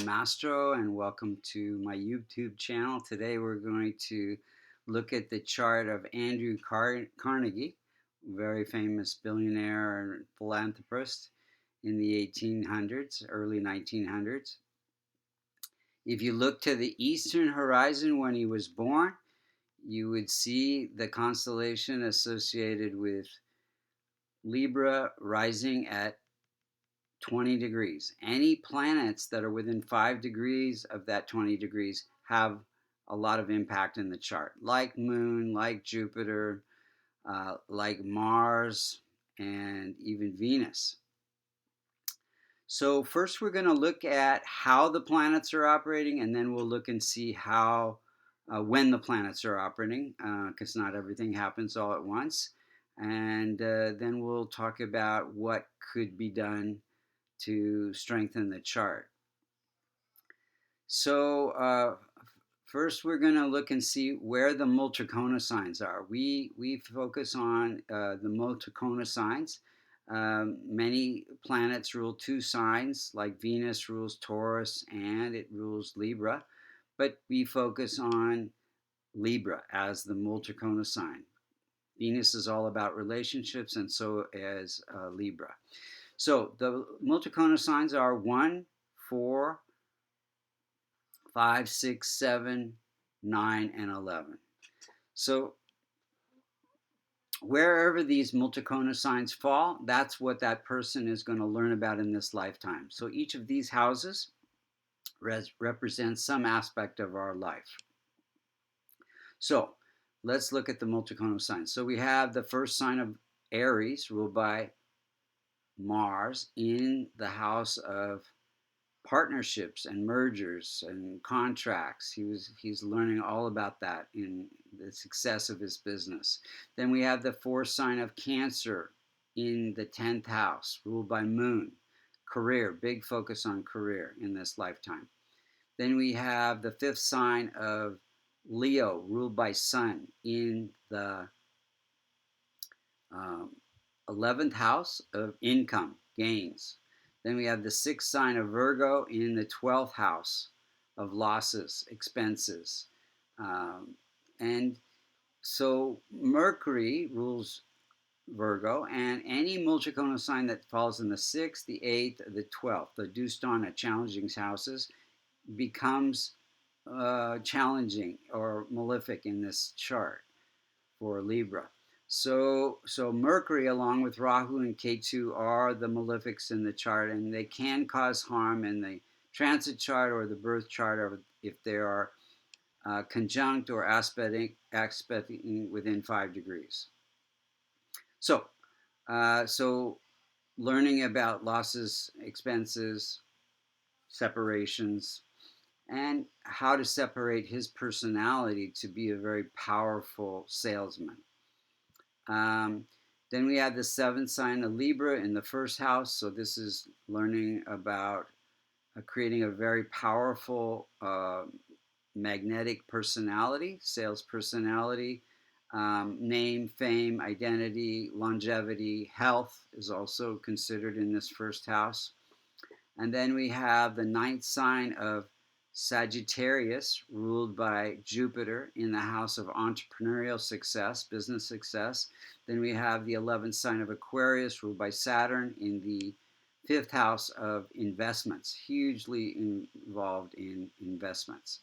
Mastro, and welcome to my YouTube channel. Today we're going to look at the chart of Andrew Carnegie, very famous billionaire and philanthropist in the 1800s, early 1900s. If you look to the eastern horizon when he was born, you would see the constellation associated with Libra rising at 20 degrees. Any planets that are within 5 degrees of that 20 degrees have a lot of impact in the chart, like Moon, like Jupiter, like Mars, and even Venus. So first we're going to look at how the planets are operating, and then we'll look and see how when the planets are operating, because not everything happens all at once. And then we'll talk about what could be done to strengthen the chart. So first we're going to look and see where the Multikona signs are. We focus on the Multikona signs. Many planets rule two signs, like Venus rules Taurus and it rules Libra, but we focus on Libra as the Multikona sign. Venus is all about relationships, and so is Libra. So the Multikona signs are 1, 4, 5, 6, 7, 9, and 11. So wherever these Multikona signs fall, that's what that person is going to learn about in this lifetime. So each of these houses represents some aspect of our life. So let's look at the Multikona signs. So we have the first sign of Aries, ruled by Mars, in the house of partnerships and mergers and contracts. He's learning all about that in the success of his business. Then we have the fourth sign of Cancer in the 10th house, ruled by Moon. Career, big focus on career in this lifetime. Then we have the fifth sign of Leo, ruled by Sun, in the 11th house of income, gains. Then we have the sixth sign of Virgo in the 12th house of losses, expenses. And so Mercury rules Virgo, and any Multikona sign that falls in the 6th, the 8th, the 12th, the Dustan at challenging houses, becomes challenging or malefic in this chart for Libra. So Mercury, along with Rahu and K2, are the malefics in the chart, and they can cause harm in the transit chart or the birth chart, or if they are conjunct or aspecting within 5 degrees. So learning about losses, expenses, separations, and how to separate his personality to be a very powerful salesman. Then we have the seventh sign of Libra in the first house. So this is learning about creating a very powerful magnetic personality, sales personality. Name, fame, identity, longevity, health is also considered in this first house. And then we have the ninth sign of Sagittarius, ruled by Jupiter in the house of entrepreneurial success, business success. Then we have the 11th sign of Aquarius, ruled by Saturn in the 5th house of investments, hugely involved in investments.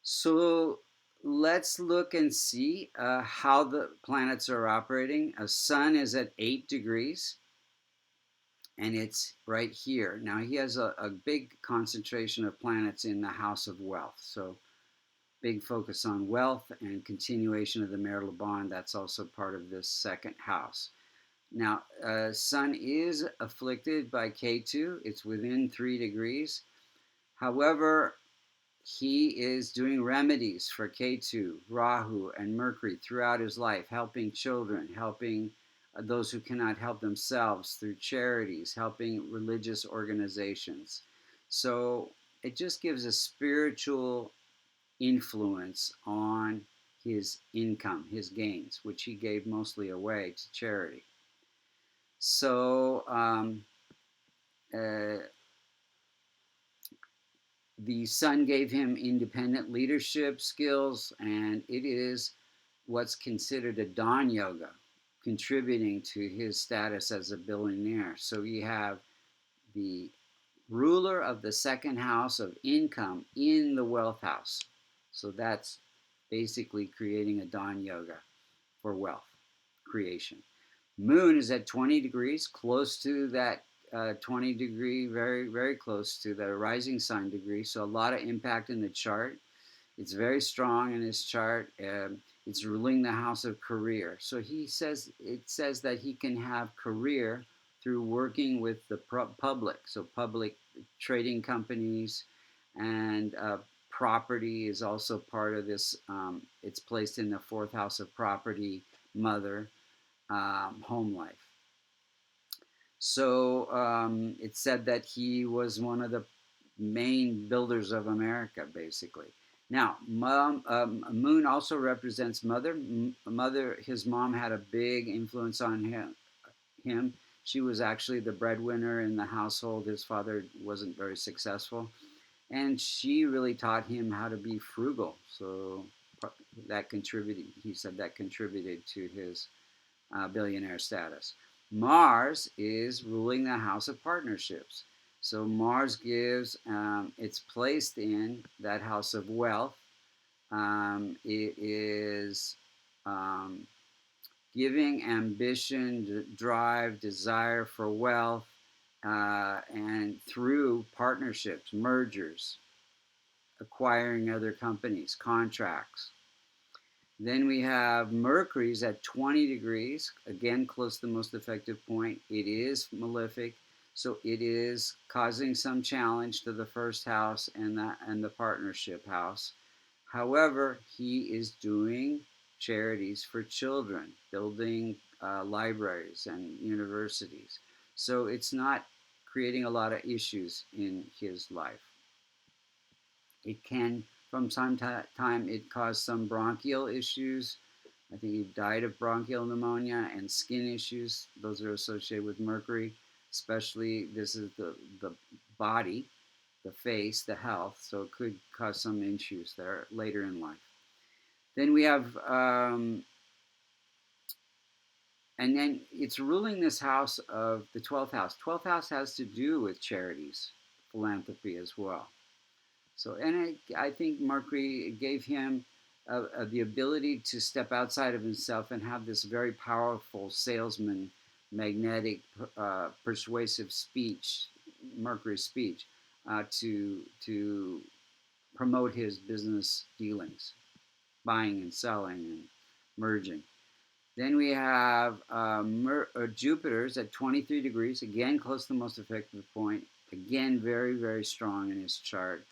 So let's look and see how the planets are operating. A Sun is at 8 degrees. And it's right here. Now he has a big concentration of planets in the house of wealth. So big focus on wealth and continuation of the marital bond. That's also part of this second house. Now, Sun is afflicted by K2. It's within 3 degrees. However, he is doing remedies for K2, Rahu, and Mercury throughout his life, helping children, helping those who cannot help themselves through charities, helping religious organizations. So it just gives a spiritual influence on his income, his gains, which he gave mostly away to charity. So The sun gave him independent leadership skills, and it is what's considered a dawn yoga, contributing to his status as a billionaire. So you have the ruler of the second house of income in the wealth house. So that's basically creating a dawn yoga for wealth creation. Moon is at 20 degrees, close to that 20 degree, very, very close to the rising sign degree. So a lot of impact in the chart. It's very strong in his chart. It's ruling the house of career. So it says that he can have career through working with the public. So public trading companies and property is also part of this. It's placed in the fourth house of property, mother, home life. So it said that he was one of the main builders of America, basically. Now, Moon also represents mother. His mom had a big influence on him. She was actually the breadwinner in the household. His father wasn't very successful, and she really taught him how to be frugal. So that contributed. He said that contributed to his billionaire status. Mars is ruling the house of partnerships. So Mars it's placed in that house of wealth. It is giving ambition, drive, desire for wealth, and through partnerships, mergers, acquiring other companies, contracts. Then we have Mercury's at 20 degrees, again close to the most effective point. It is malefic, so it is causing some challenge to the first house and the partnership house. However, he is doing charities for children, building libraries and universities. So it's not creating a lot of issues in his life. It can, from time to time, it caused some bronchial issues. I think he died of bronchial pneumonia and skin issues. Those are associated with Mercury, especially this is the body, the face, the health. So it could cause some issues there later in life. Then we have, and then it's ruling this house of the 12th house. 12th house has to do with charities, philanthropy as well. So, and I think Mercury gave him the ability to step outside of himself and have this very powerful salesman, magnetic, persuasive speech, Mercury speech, to promote his business dealings, buying and selling and merging. Then we have Jupiter's at 23 degrees, again close to the most effective point, again very, very strong in his chart.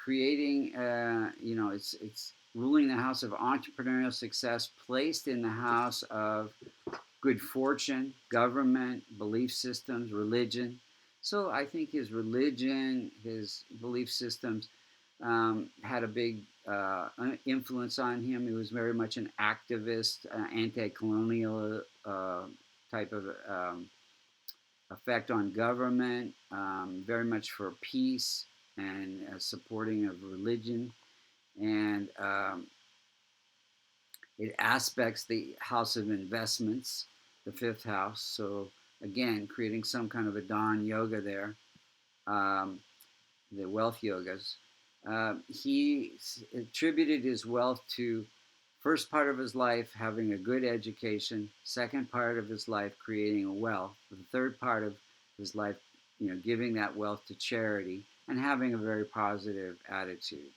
Creating, it's ruling the house of entrepreneurial success, placed in the house of good fortune, government, belief systems, religion. So I think his religion, his belief systems had a big influence on him. He was very much an activist, anti-colonial type of effect on government, very much for peace and supporting of religion. And it aspects the house of investments, the fifth house. So again, creating some kind of a dawn yoga there, the wealth yogas. He attributed his wealth to first part of his life having a good education, second part of his life creating a wealth, the third part of his life, giving that wealth to charity and having a very positive attitude.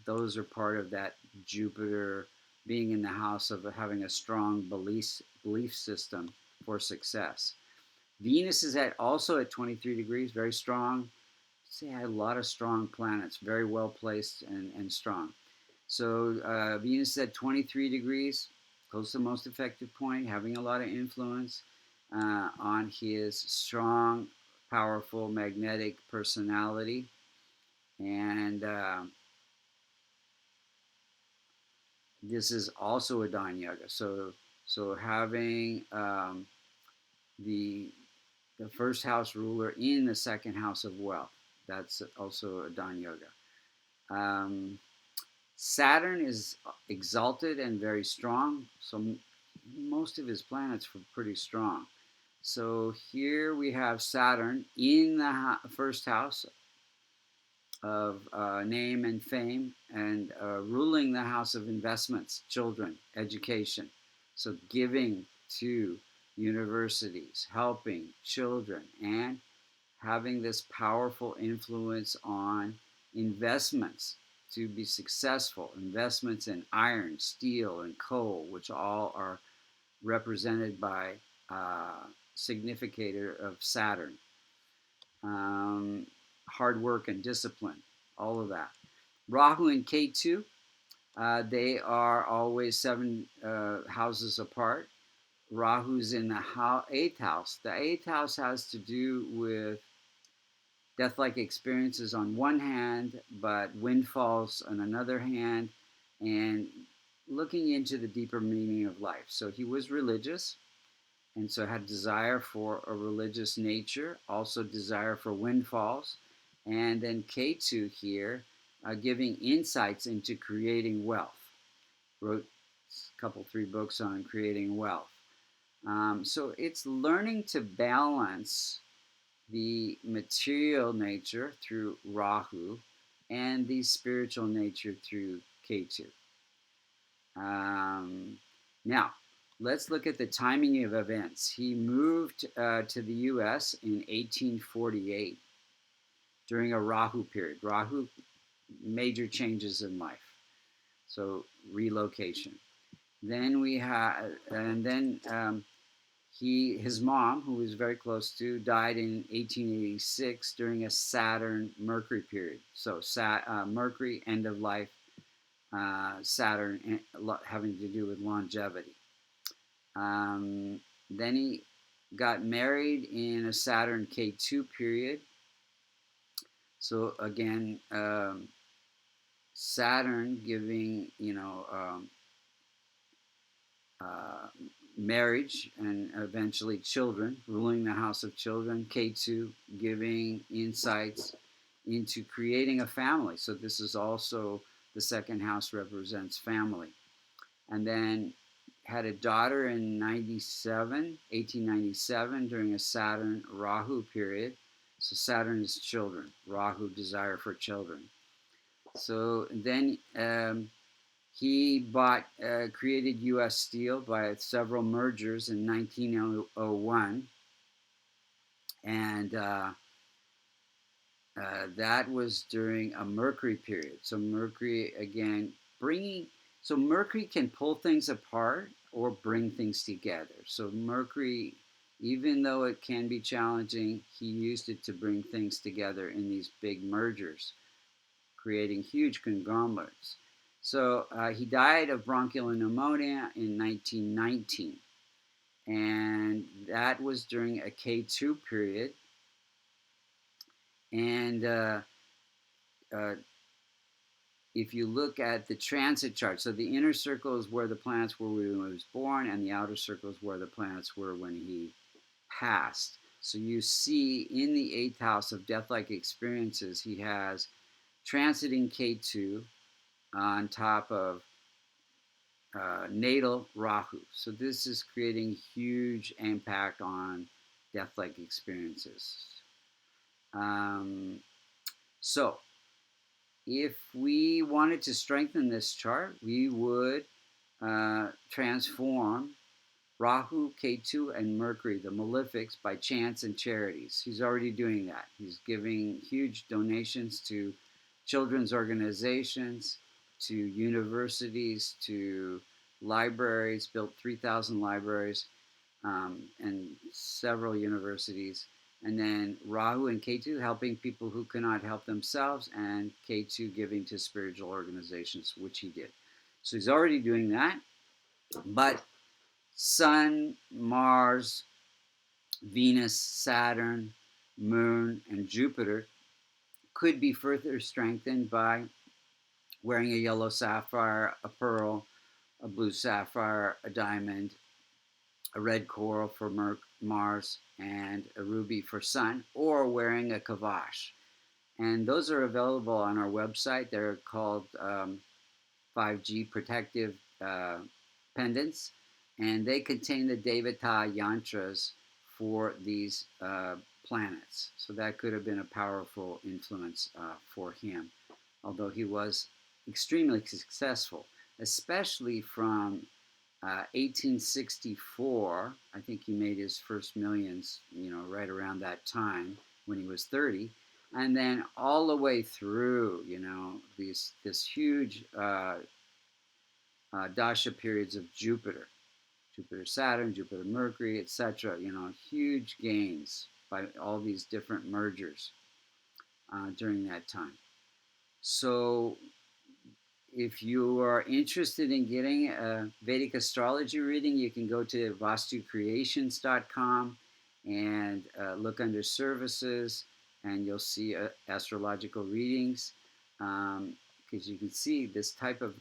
Those are part of that Jupiter being in the house of having a strong belief system for success. Venus is also at 23 degrees, very strong. See, I had a lot of strong planets, very well placed and strong. So Venus is at 23 degrees, close to the most effective point, having a lot of influence on his strong, powerful, magnetic personality. And this is also a dawn yoga. So having the first house ruler in the second house of wealth. That's also a Dawn Yoga. Saturn is exalted and very strong, so most of his planets were pretty strong. So here we have Saturn in the first house of name and fame, and ruling the house of investments, children, education. So giving to universities, helping children, and having this powerful influence on investments to be successful. Investments in iron, steel, and coal, which all are represented by significator of Saturn. Hard work and discipline, all of that. Rahu and K2, they are always 7 houses apart. Rahu's in the 8th house. The 8th house has to do with death-like experiences on one hand, but windfalls on another hand, and looking into the deeper meaning of life. So he was religious, and so had desire for a religious nature, also desire for windfalls, and then K2 here, giving insights into creating wealth. Wrote a couple, 3 books on creating wealth. So it's learning to balance the material nature through Rahu and the spiritual nature through K2. Now, let's look at the timing of events. He moved to the U.S. in 1848 during a Rahu period. Rahu, major changes in life, so relocation. Then we had, and then his mom, who he was very close to, died in 1886 during a Saturn-Mercury period. So Mercury, end of life, Saturn having to do with longevity. Then he got married in a Saturn K2 period. So again, Saturn giving, marriage and eventually children, ruling the house of children. K2 giving insights into creating a family. So this is also, the 2nd house represents family. And then had a daughter in 1897 during a Saturn Rahu period. So Saturn is children, Rahu desire for children. So then he created U.S. Steel by several mergers in 1901, and that was during a Mercury period. So Mercury, again, so Mercury can pull things apart or bring things together. So Mercury, even though it can be challenging, he used it to bring things together in these big mergers, creating huge conglomerates. So he died of bronchial pneumonia in 1919, and that was during a K2 period. And if you look at the transit chart, so the inner circle is where the planets were when he was born, and the outer circle is where the planets were when he passed. So you see in the 8th house of death-like experiences, he has transiting K2 on top of natal Rahu. So this is creating huge impact on death-like experiences. So if we wanted to strengthen this chart, we would transform Rahu, K2, and Mercury, the malefics, by chants and charities. He's already doing that. He's giving huge donations to children's organizations, to universities, to libraries, built 3,000 libraries, and several universities. And then Rahu and K2 helping people who cannot help themselves, and K2 giving to spiritual organizations, which he did. So he's already doing that. But Sun, Mars, Venus, Saturn, Moon, and Jupiter could be further strengthened by wearing a yellow sapphire, a pearl, a blue sapphire, a diamond, a red coral for Mars, and a ruby for Sun, or wearing a kavash. And those are available on our website. They're called 5G protective pendants, and they contain the Devata yantras for these planets. So that could have been a powerful influence for him, although he was extremely successful, especially from 1864. I think he made his first millions, right around that time when he was 30, and then all the way through, this huge dasha periods of Jupiter, Jupiter Saturn, Jupiter Mercury, etc. Huge gains by all these different mergers during that time. So if you are interested in getting a Vedic astrology reading, you can go to vastucreations.com and look under services, and you'll see astrological readings. Because you can see this type of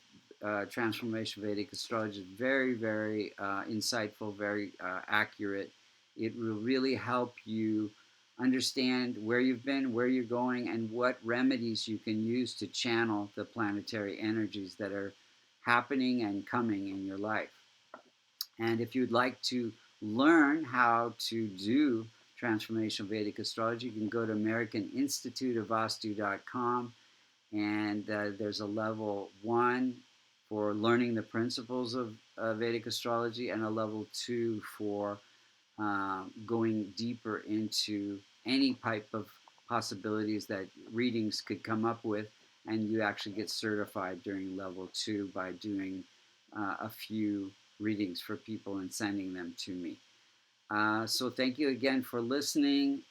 transformation Vedic astrology is very, very insightful, very accurate. It will really help you understand where you've been, where you're going, and what remedies you can use to channel the planetary energies that are happening and coming in your life. And if you'd like to learn how to do transformational Vedic astrology, you can go to American Institute of Vastu.com, and there's a level 1 for learning the principles of Vedic astrology, and a level 2 for going deeper into any type of possibilities that readings could come up with, and you actually get certified during level 2 by doing a few readings for people and sending them to me. So thank you again for listening.